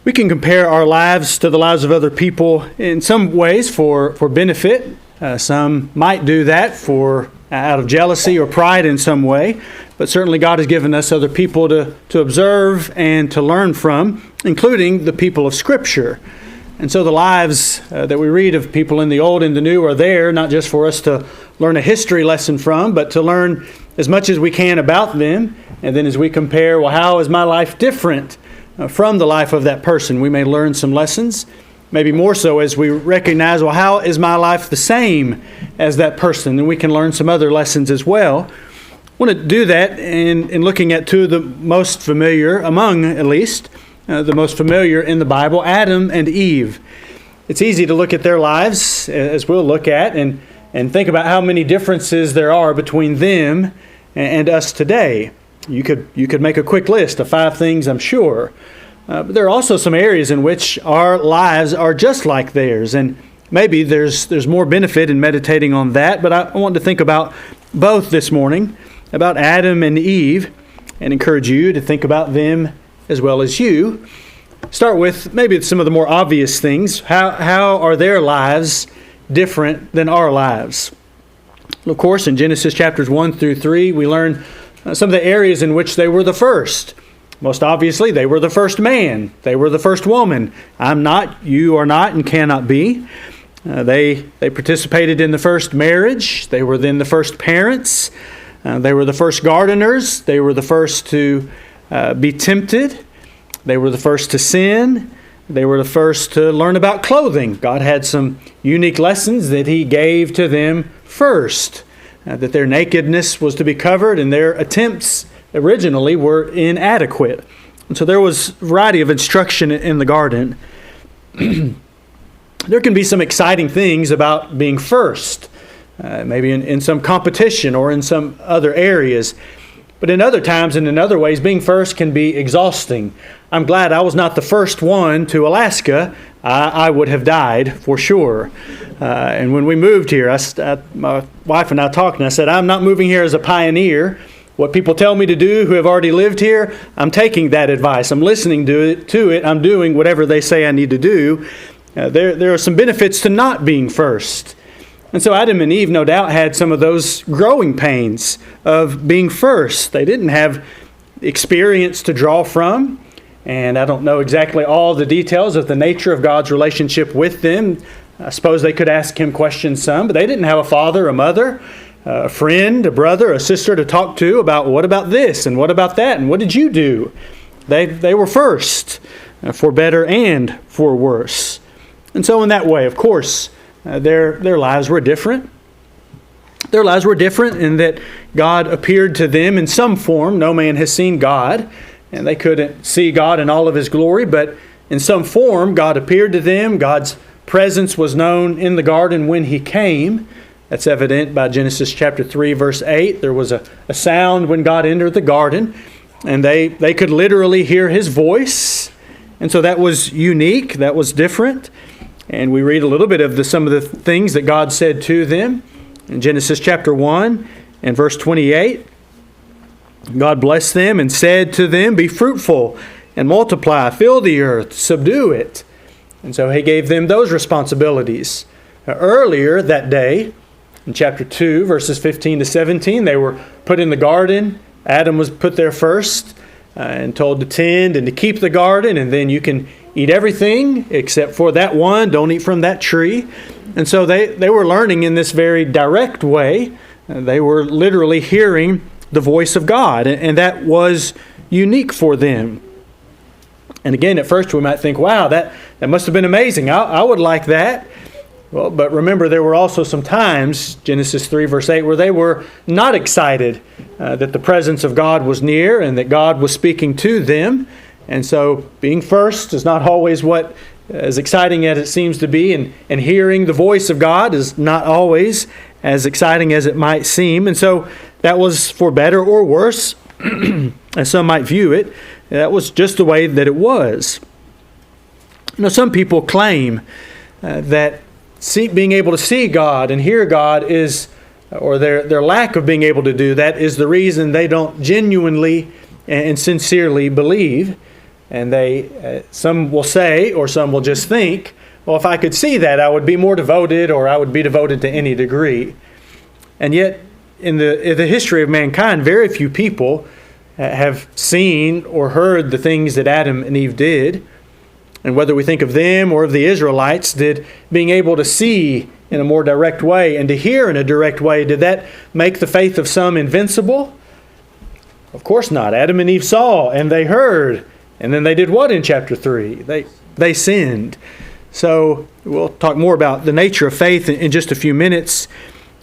We can compare our lives to the lives of other people in some ways for benefit. Some might do that for out of jealousy or pride in some way, but certainly God has given us other people to observe and to learn from, including the people of Scripture. And so the lives that we read of people in the Old and the New are there, not just for us to learn a history lesson from, but to learn as much as we can about them. And then as we compare, well, how is my life different from the life of that person? We may learn some lessons, maybe more so as we recognize, well, how is my life the same as that person? And we can learn some other lessons as well. I want to do that in looking at two of the most familiar, among at least, the most familiar in the Bible, Adam and Eve. It's easy to look at their lives, as we'll look at, and think about how many differences there are between them and us today. You could make a quick list of 5 things, I'm sure. But there are also some areas in which our lives are just like theirs, and maybe there's more benefit in meditating on that, but I want to think about both this morning, about Adam and Eve, and encourage you to think about them as well as you. Start with maybe some of the more obvious things. How are their lives different than our lives? Well, of course, in Genesis chapters 1 through 3, we learn some of the areas in which they were the first. Most obviously, they were the first man. They were the first woman. I'm not, you are not, and cannot be. They participated in the first marriage. They were then the first parents. They were the first gardeners. They were the first to be tempted. They were the first to sin. They were the first to learn about clothing. God had some unique lessons that He gave to them first, that their nakedness was to be covered, and their attempts originally were inadequate. And so there was a variety of instruction in the garden. There can be some exciting things about being first, maybe in some competition or in some other areas. But in other times and in other ways, being first can be exhausting. I'm glad I was not the first one to Alaska. I would have died for sure. And when we moved here, my wife and I talked, and I said, I'm not moving here as a pioneer. What people tell me to do who have already lived here, I'm taking that advice. I'm listening to it. I'm doing whatever they say I need to do. There are some benefits to not being first. And so Adam and Eve, no doubt, had some of those growing pains of being first. They didn't have experience to draw from. And I don't know exactly all the details of the nature of God's relationship with them. I suppose they could ask Him questions some, but they didn't have a father, a mother, a friend, a brother, a sister to talk to about what about this and what about that and what did you do? They were first, for better and for worse. And so in that way, of course, their lives were different. Their lives were different in that God appeared to them in some form. No man has seen God, and they couldn't see God in all of His glory, but in some form God appeared to them. God's presence was known in the garden when He came. That's evident by Genesis chapter 3, verse 8. There was a sound when God entered the garden, and they could literally hear His voice. And so that was unique. That was different. And we read a little bit of some of the things that God said to them. In Genesis chapter 1 and verse 28, God blessed them and said to them, be fruitful and multiply, fill the earth, subdue it. And so He gave them those responsibilities. Earlier that day, in chapter 2, verses 15 to 17, they were put in the garden. Adam was put there first and told to tend and to keep the garden, and then you can eat everything except for that one. Don't eat from that tree. And so they were learning in this very direct way. They were literally hearing the voice of God, and that was unique for them. And again, at first we might think, wow, that must have been amazing. I would like that. Well, but remember, there were also some times, Genesis 3, verse 8, where they were not excited that the presence of God was near and that God was speaking to them. And so being first is not always what as exciting as it seems to be, and hearing the voice of God is not always as exciting as it might seem. And so that was for better or worse, as some might view it. That was just the way that it was. Some people claim that being able to see God and hear God is, or their lack of being able to do that is the reason they don't genuinely and sincerely believe. And some will say, or some will just think, well, if I could see that, I would be more devoted, or I would be devoted to any degree. And yet, in the history of mankind, very few people have seen or heard the things that Adam and Eve did. And whether we think of them or of the Israelites, did being able to see in a more direct way and to hear in a direct way, did that make the faith of some invincible? Of course not. Adam and Eve saw and they heard. And then they did what in chapter 3? They sinned. So we'll talk more about the nature of faith in just a few minutes.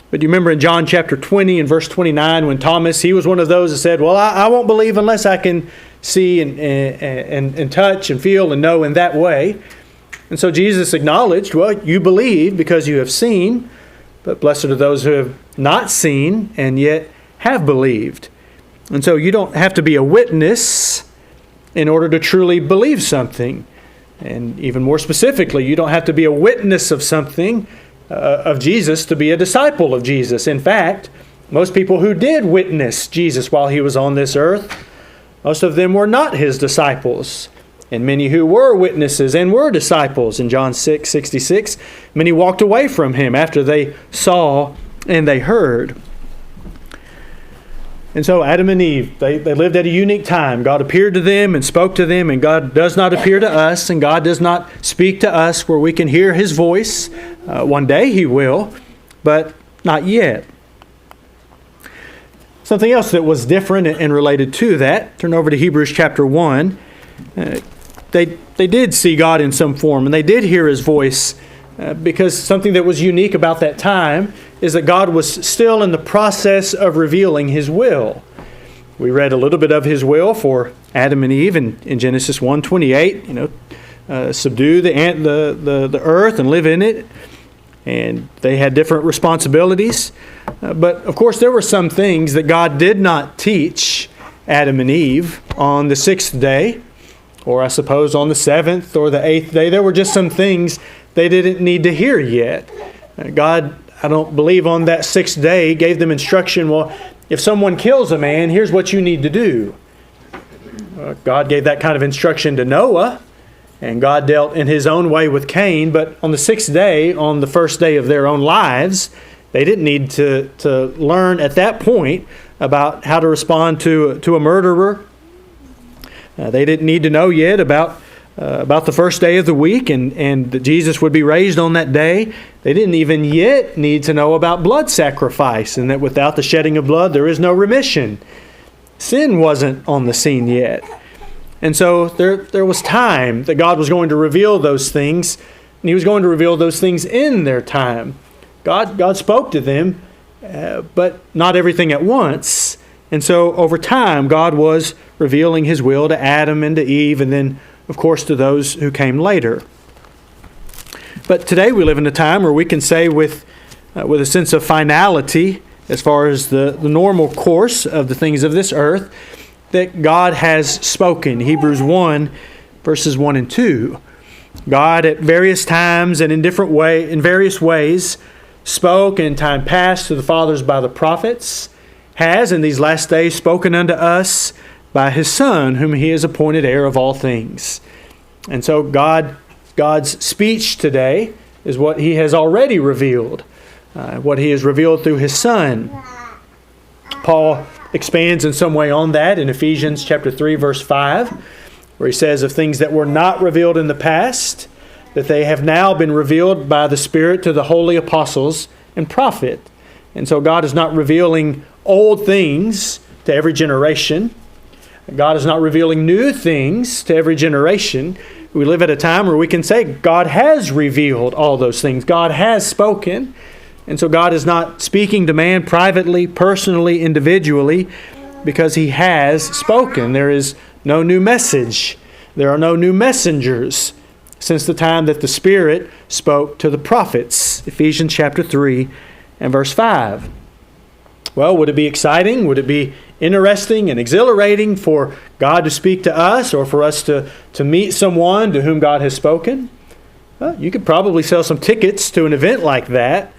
But you remember in John chapter 20 and verse 29 when Thomas, he was one of those that said, well, I won't believe unless I can see and touch and feel and know in that way. And so Jesus acknowledged, well, you believe because you have seen, but blessed are those who have not seen and yet have believed. And so you don't have to be a witness in order to truly believe something. And even more specifically, you don't have to be a witness of something, of Jesus, to be a disciple of Jesus. In fact, most people who did witness Jesus while he was on this earth, most of them were not his disciples. And many who were witnesses and were disciples in John 6:66, many walked away from him after they saw and they heard. And so Adam and Eve, they lived at a unique time. God appeared to them and spoke to them, and God does not appear to us, and God does not speak to us where we can hear his voice. One day he will, but not yet. Something else that was different and related to that, turn over to Hebrews chapter 1. They did see God in some form, and they did hear his voice, because something that was unique about that time is that God was still in the process of revealing his will. We read a little bit of his will for Adam and Eve in Genesis 1:28. Subdue the earth and live in it. And they had different responsibilities. But of course, there were some things that God did not teach Adam and Eve on the 6th day, or I suppose on the 7th or the 8th day. There were just some things they didn't need to hear yet. God, I don't believe on that 6th day, gave them instruction, well, if someone kills a man, here's what you need to do. God gave that kind of instruction to Noah, and God dealt in his own way with Cain, but on the 6th day, on the first day of their own lives, they didn't need to learn at that point about how to respond to a murderer. They didn't need to know yet about the first day of the week and that Jesus would be raised on that day. They didn't even yet need to know about blood sacrifice and that without the shedding of blood there is no remission. Sin wasn't on the scene yet. And so there was time that God was going to reveal those things, and he was going to reveal those things in their time. God spoke to them, but not everything at once. And so over time, God was revealing his will to Adam and to Eve, and then, of course, to those who came later. But today we live in a time where we can say with a sense of finality, as far as the normal course of the things of this earth, that God has spoken. Hebrews 1, verses 1 and 2. God at various times and in various ways spoke in time past to the fathers by the prophets, has in these last days spoken unto us by his Son, whom he has appointed heir of all things. And so God's speech today is what he has already revealed, what he has revealed through his Son. Paul expands in some way on that in Ephesians chapter 3, verse 5, where he says of things that were not revealed in the past, that they have now been revealed by the Spirit to the holy apostles and prophet. And so God is not revealing old things to every generation. God is not revealing new things to every generation. We live at a time where we can say God has revealed all those things. God has spoken. And so God is not speaking to man privately, personally, individually, because he has spoken. There is no new message. There are no new messengers since the time that the Spirit spoke to the prophets. Ephesians chapter 3 and verse 5. Well, would it be exciting? Would it be interesting and exhilarating for God to speak to us or for us to meet someone to whom God has spoken? Well, you could probably sell some tickets to an event like that.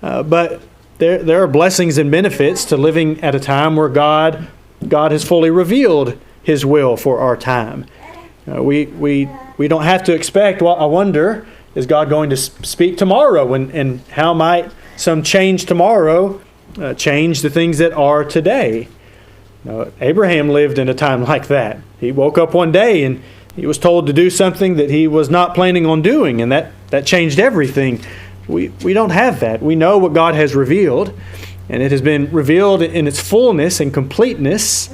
But there are blessings and benefits to living at a time where God has fully revealed his will for our time. We don't have to expect, well, I wonder, is God going to speak tomorrow? And how might some change tomorrow change the things that are today? Abraham lived in a time like that. He woke up one day and he was told to do something that he was not planning on doing, and that changed everything. We don't have that. We know what God has revealed, and it has been revealed in its fullness and completeness,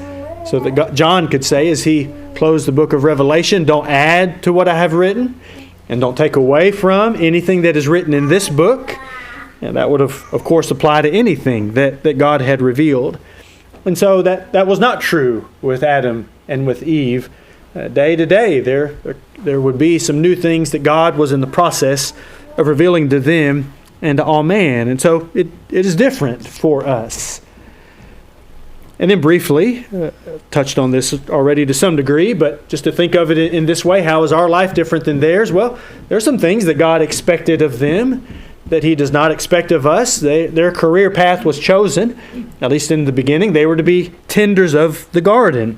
so that John could say as he closed the book of Revelation, don't add to what I have written, and don't take away from anything that is written in this book. And that would, of course, apply to anything that God had revealed. And so that was not true with Adam and with Eve. Day to day, there would be some new things that God was in the process of revealing to them and to all man. And so it is different for us. And then briefly, touched on this already to some degree, but just to think of it in this way, how is our life different than theirs? Well, there are some things that God expected of them that He does not expect of us. Their career path was chosen, at least in the beginning. They were to be tenders of the garden.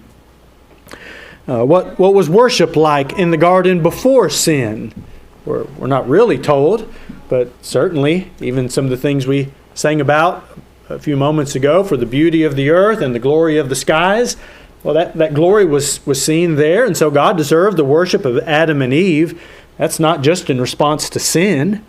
What was worship like in the garden before sin? We're not really told, but certainly even some of the things we sang about a few moments ago, for the beauty of the earth and the glory of the skies, well, that glory was seen there, and so God deserved the worship of Adam and Eve. That's not just in response to sin,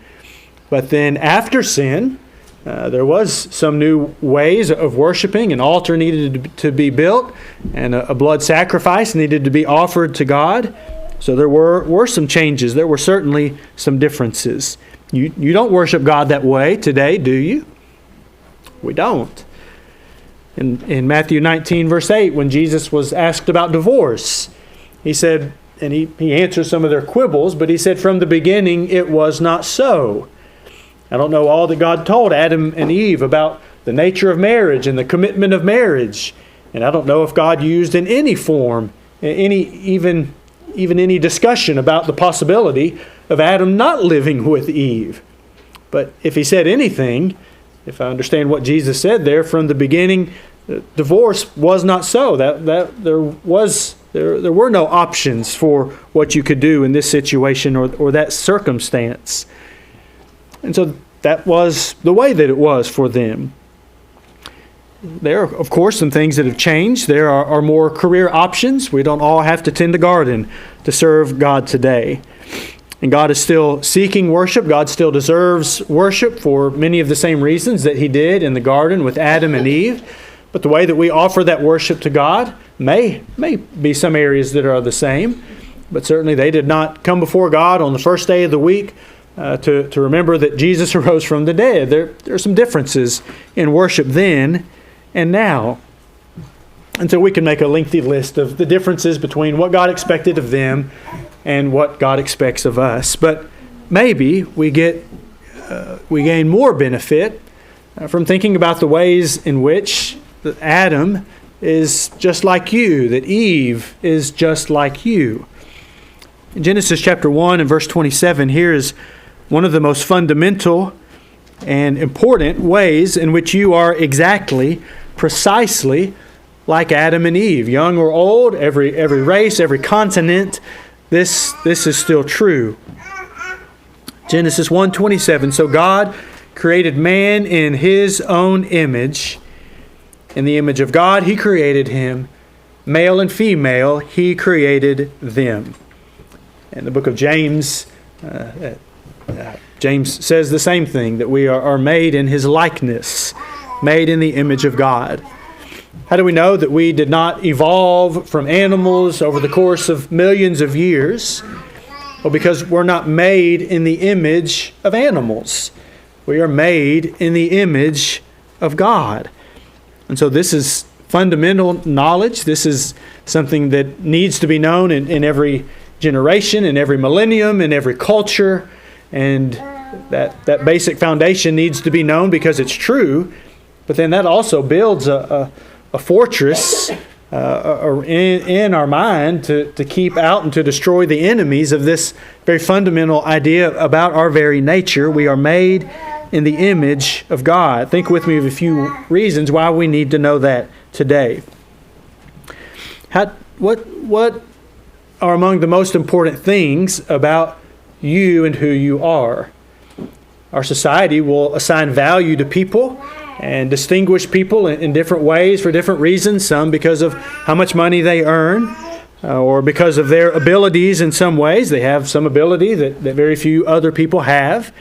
but then after sin, there was some new ways of worshiping. An altar needed to be built, and a blood sacrifice needed to be offered to God. So there were some changes. There were certainly some differences. You don't worship God that way today, do you? We don't. In Matthew 19, verse 8, when Jesus was asked about divorce, He said, and he answered some of their quibbles, but He said, from the beginning it was not so. I don't know all that God told Adam and Eve about the nature of marriage and the commitment of marriage. And I don't know if God used in any form, even any discussion about the possibility of Adam not living with Eve. But if He said anything, if I understand what Jesus said there, from the beginning, divorce was not so. That there were no options for what you could do in this situation or that circumstance. And so that was the way that it was for them. There are, of course, some things that have changed. There are more career options. We don't all have to tend a garden to serve God today. And God is still seeking worship. God still deserves worship for many of the same reasons that He did in the garden with Adam and Eve. But the way that we offer that worship to God may be some areas that are the same. But certainly they did not come before God on the first day of the week to remember that Jesus arose from the dead. There are some differences in worship then and now. And so we can make a lengthy list of the differences between what God expected of them and what God expects of us. But maybe we gain more benefit from thinking about the ways in which Adam is just like you, that Eve is just like you. In Genesis chapter 1 and verse 27, here is one of the most fundamental and important ways in which you are exactly, precisely like Adam and Eve. Young or old, every race, every continent, this is still true. Genesis 1:27, so God created man in His own image. In the image of God, He created him. Male and female, He created them. In the book of James, James says the same thing, that we are made in His likeness, made in the image of God. How do we know that we did not evolve from animals over the course of millions of years? Well, because we're not made in the image of animals. We are made in the image of God. And so this is fundamental knowledge. This is something that needs to be known in every generation, in every millennium, in every culture. And that basic foundation needs to be known because it's true. But then that also builds a fortress in our mind to keep out and to destroy the enemies of this very fundamental idea about our very nature. We are made in the image of God. Think with me of a few reasons why we need to know that today. What are among the most important things about you and who you are. Our society will assign value to people and distinguish people in different ways for different reasons, some because of how much money they earn, or because of their abilities in some ways. They have some ability that very few other people have.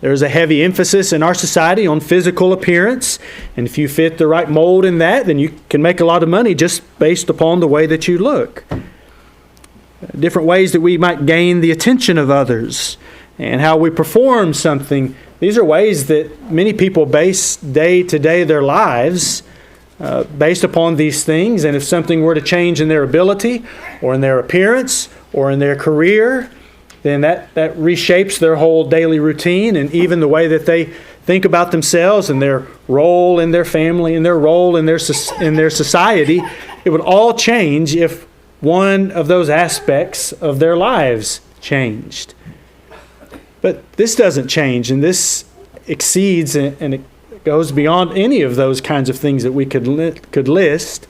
There's a heavy emphasis in our society on physical appearance, and if you fit the right mold in that, then you can make a lot of money just based upon the way that you look. Different ways that we might gain the attention of others and how we perform something. These are ways that many people base day to day their lives based upon these things. And if something were to change in their ability or in their appearance or in their career, then that reshapes their whole daily routine and even the way that they think about themselves and their role in their family and their role in their society. It would all change if one of those aspects of their lives changed. But this doesn't change, and this exceeds and it goes beyond any of those kinds of things that we could list,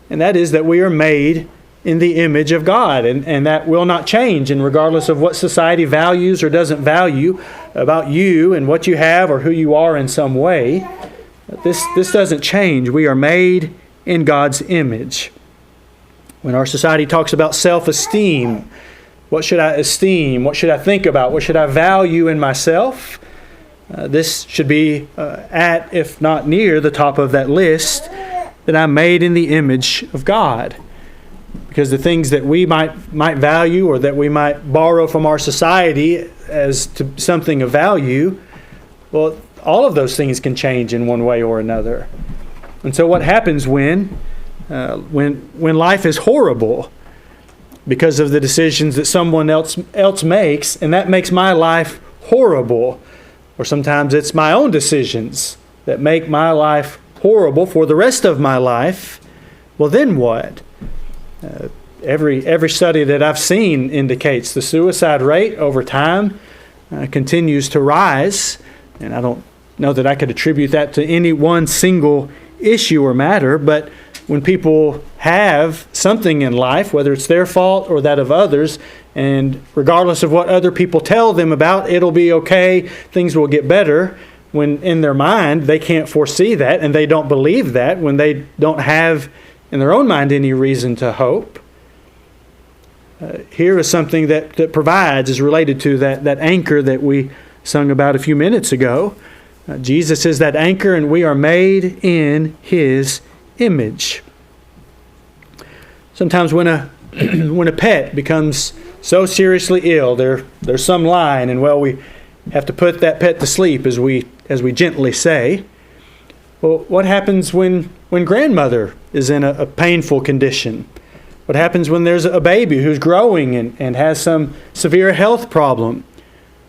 and that is that we are made in the image of God, and that will not change, and regardless of what society values or doesn't value about you and what you have or who you are in some way, this doesn't change. We are made in God's image. When our society talks about self-esteem, what should I esteem? What should I think about? What should I value in myself? This should be at, if not near, the top of that list, that I'm made in the image of God. Because the things that we might value or that we might borrow from our society as to something of value, well, all of those things can change in one way or another. And so what happens when life is horrible because of the decisions that someone else makes, and that makes my life horrible, or sometimes it's my own decisions that make my life horrible for the rest of my life, well, then what? Every study that I've seen indicates the suicide rate over time continues to rise, and I don't know that I could attribute that to any one single issue or matter, but when people have something in life, whether it's their fault or that of others, and regardless of what other people tell them about, it'll be okay, things will get better, when in their mind they can't foresee that and they don't believe that, when they don't have in their own mind any reason to hope. Here is something that provides, is related to that anchor that we sung about a few minutes ago. Jesus is that anchor, and we are made in His image. Sometimes when a pet becomes so seriously ill, there's some line, and we have to put that pet to sleep, as we gently say. Well, what happens when grandmother is in a painful condition? What happens when there's a baby who's growing and has some severe health problem?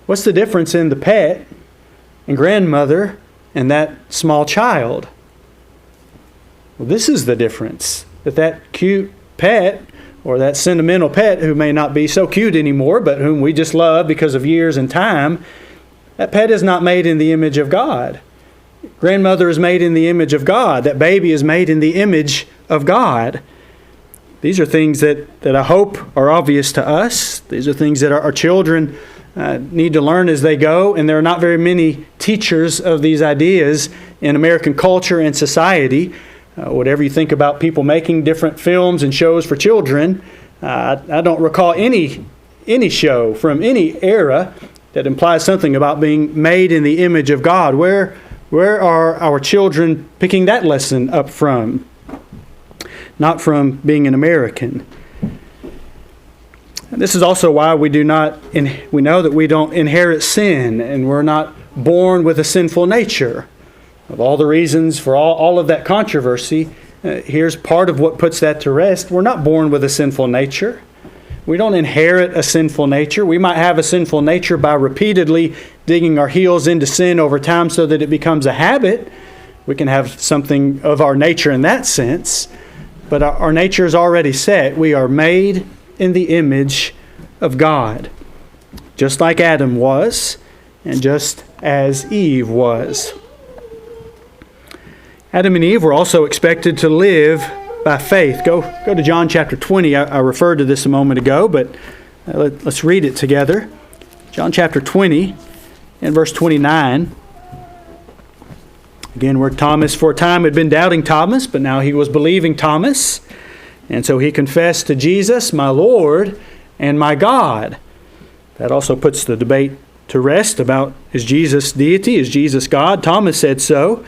What's the difference in the pet and grandmother and that small child? Well, this is the difference. That cute pet, or that sentimental pet who may not be so cute anymore, but whom we just love because of years and time, that pet is not made in the image of God. Grandmother is made in the image of God. That baby is made in the image of God. These are things that I hope are obvious to us. These are things that our children need to learn as they go, and there are not very many teachers of these ideas in American culture and society. Whatever you think about people making different films and shows for children, I don't recall any show from any era that implies something about being made in the image of God. Where are our children picking that lesson up from? Not from being an American. And this is also why we know that we don't inherit sin, and we're not born with a sinful nature. Of all the reasons for all of that controversy, here's part of what puts that to rest. We're not born with a sinful nature. We don't inherit a sinful nature. We might have a sinful nature by repeatedly digging our heels into sin over time so that it becomes a habit. We can have something of our nature in that sense. But our nature is already set. We are made in the image of God, just like Adam was, and just as Eve was. Adam and Eve were also expected to live by faith. Go to John chapter 20. I referred to this a moment ago, but let's read it together. John chapter 20 and verse 29. Again, where Thomas for a time had been doubting Thomas, but now he was believing Thomas. And so he confessed to Jesus, "My Lord and my God." That also puts the debate to rest about, is Jesus deity? Is Jesus God? Thomas said so.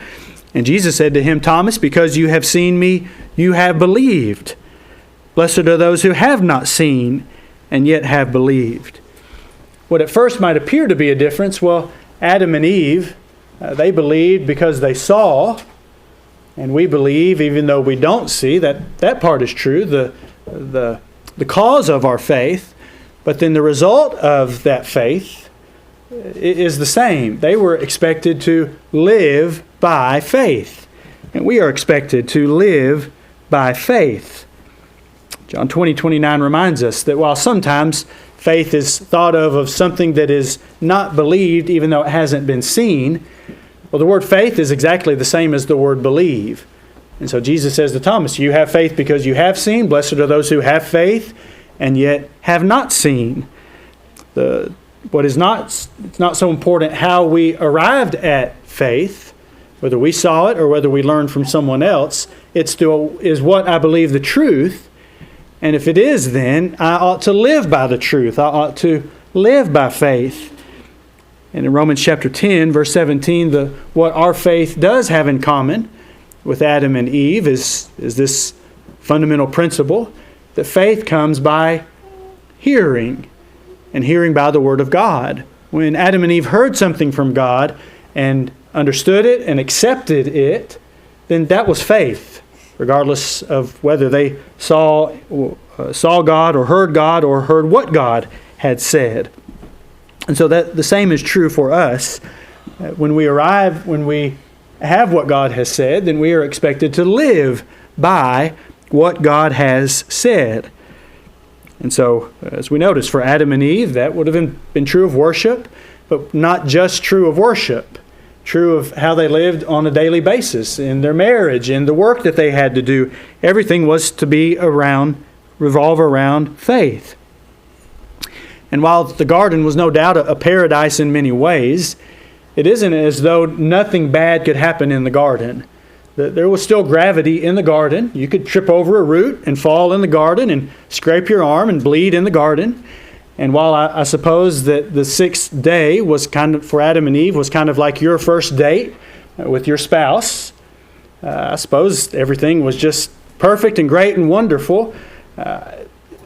And Jesus said to him, "Thomas, because you have seen me, you have believed. Blessed are those who have not seen and yet have believed." What at first might appear to be a difference, well, Adam and Eve, they believed because they saw, and we believe even though we don't see. That part is true, the cause of our faith. But then the result of that faith is the same. They were expected to live by faith. And we are expected to live by faith. John 20:29 reminds us that while sometimes faith is thought of something that is not believed even though it hasn't been seen, well, the word faith is exactly the same as the word believe. And so Jesus says to Thomas, "You have faith because you have seen. Blessed are those who have faith and yet have not seen." It's not so important how we arrived at faith, whether we saw it or whether we learned from someone else. Is what I believe the truth. And if it is, then I ought to live by the truth. I ought to live by faith. And in Romans chapter 10, verse 17, what our faith does have in common with Adam and Eve is this fundamental principle that faith comes by hearing, and hearing by the Word of God. When Adam and Eve heard something from God and understood it and accepted it, then that was faith, regardless of whether they saw God or heard what God had said. And so that the same is true for us. When we have what God has said, then we are expected to live by what God has said. And so, as we notice, for Adam and Eve, that would have been true of worship, but not just true of worship. True of how they lived on a daily basis, in their marriage, in the work that they had to do. Everything was to revolve around faith. And while the garden was no doubt a paradise in many ways, it isn't as though nothing bad could happen in the garden. There was still gravity in the garden. You could trip over a root and fall in the garden and scrape your arm and bleed in the garden. And while I suppose that the sixth day was for Adam and Eve, was kind of like your first date with your spouse, I suppose everything was just perfect and great and wonderful.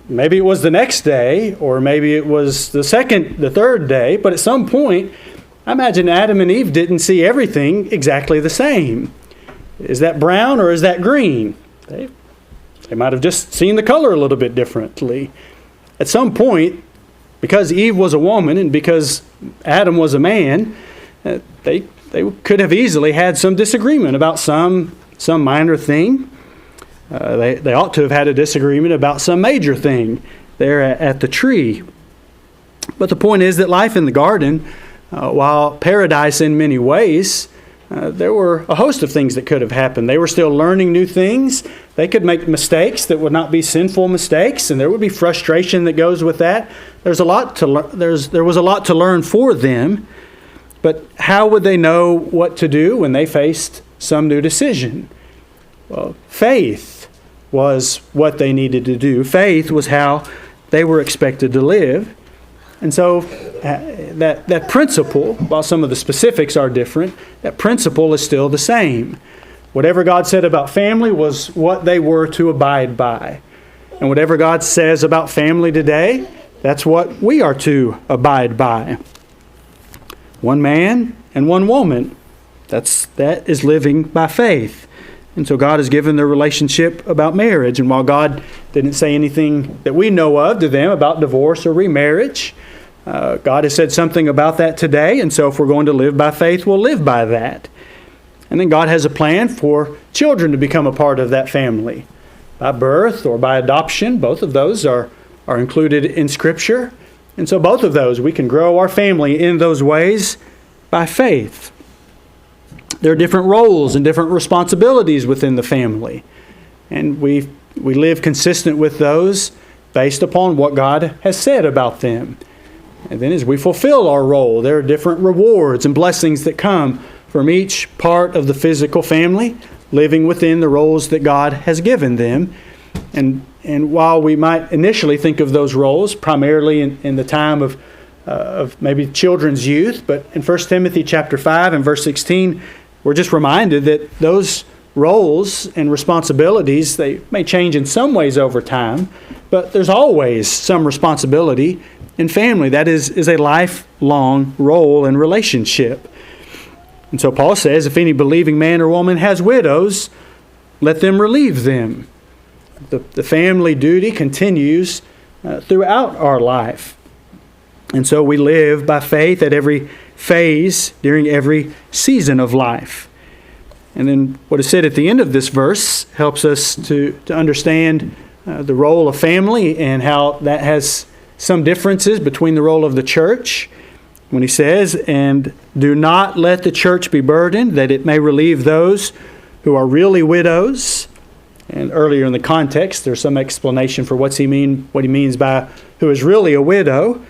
Maybe it was the next day, or maybe it was the third day, but at some point, I imagine Adam and Eve didn't see everything exactly the same. Is that brown or is that green? They might have just seen the color a little bit differently. At some point, because Eve was a woman and because Adam was a man, they could have easily had some disagreement about some minor thing. They ought to have had a disagreement about some major thing there at the tree. But the point is that life in the garden, while paradise in many ways, there were a host of things that could have happened. They were still learning new things. They could make mistakes that would not be sinful mistakes, and there would be frustration that goes with that. There was a lot to learn for them. But how would they know what to do when they faced some new decision? Well, faith was what they needed to do. Faith was how they were expected to live. And so that principle, while some of the specifics are different, that principle is still the same. Whatever God said about family was what they were to abide by. And whatever God says about family today, that's what we are to abide by. One man and one woman. That is living by faith. And so God has given their relationship about marriage. And while God didn't say anything that we know of to them about divorce or remarriage, God has said something about that today. And so if we're going to live by faith, we'll live by that. And then God has a plan for children to become a part of that family. By birth or by adoption, both of those are included in Scripture. And so both of those, we can grow our family in those ways by faith. There are different roles and different responsibilities within the family. and we live consistent with those based upon what God has said about them. And then as we fulfill our role, there are different rewards and blessings that come from each part of the physical family, living within the roles that God has given them. And while we might initially think of those roles primarily in the time of maybe children's youth, but in 1 Timothy chapter 5 and verse 16, we're just reminded that those roles and responsibilities, they may change in some ways over time, but there's always some responsibility in family. That is a lifelong role and relationship. And so Paul says, if any believing man or woman has widows, let them relieve them. The family duty continues throughout our life. And so we live by faith at every phase during every season of life. And then what is said at the end of this verse helps us to understand the role of family and how that has some differences between the role of the church. When he says, and do not let the church be burdened, that it may relieve those who are really widows. And earlier in the context, there's some explanation for what he means by who is really a widow.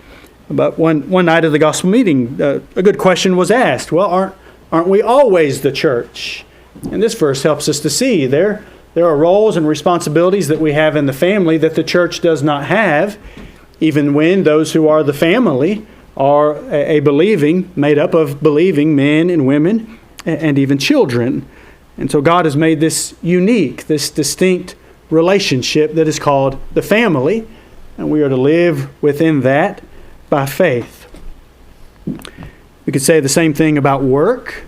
But one night of the gospel meeting, a good question was asked. Well, aren't we always the church? And this verse helps us to see there are roles and responsibilities that we have in the family that the church does not have, even when those who are the family are made up of believing men and women and even children. And so God has made this unique, this distinct relationship that is called the family, and we are to live within that by faith. We could say the same thing about work.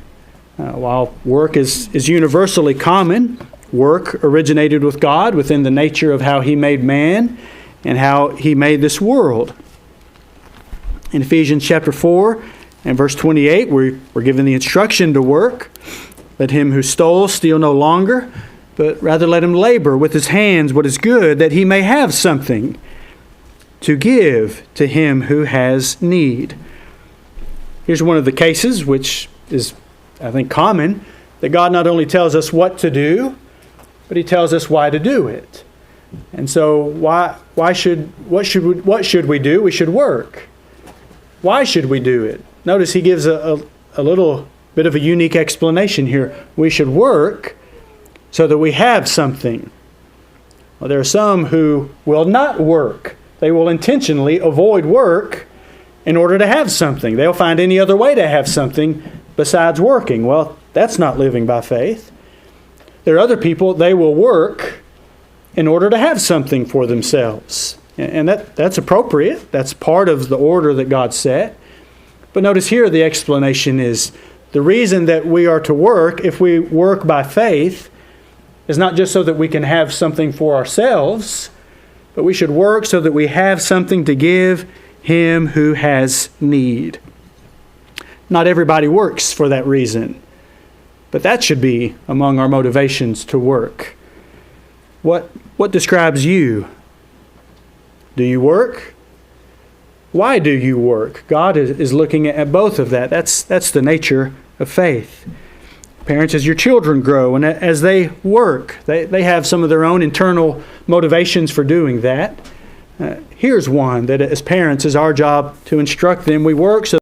While work is universally common, work originated with God within the nature of how He made man and how He made this world. In Ephesians chapter 4 and verse 28, we're given the instruction to work. Let him who stole steal no longer, but rather let him labor with his hands what is good, that he may have something to give to him who has need. Here's one of the cases which is, I think, common, that God not only tells us what to do, but He tells us why to do it. And so what should we do? We should work. Why should we do it? Notice He gives a little bit of a unique explanation here. We should work so that we have something. Well, there are some who will not work. They will intentionally avoid work in order to have something. They'll find any other way to have something besides working. Well, that's not living by faith. There are other people, they will work in order to have something for themselves. And that's appropriate. That's part of the order that God set. But notice here the explanation is the reason that we are to work, if we work by faith, is not just so that we can have something for ourselves, but we should work so that we have something to give him who has need. Not everybody works for that reason, but that should be among our motivations to work. What describes you? Do you work? Why do you work? God is looking at both of that. That's the nature of faith. Parents, as your children grow and as they work, they have some of their own internal motivations for doing that. Here's one that as parents is our job to instruct them. We work so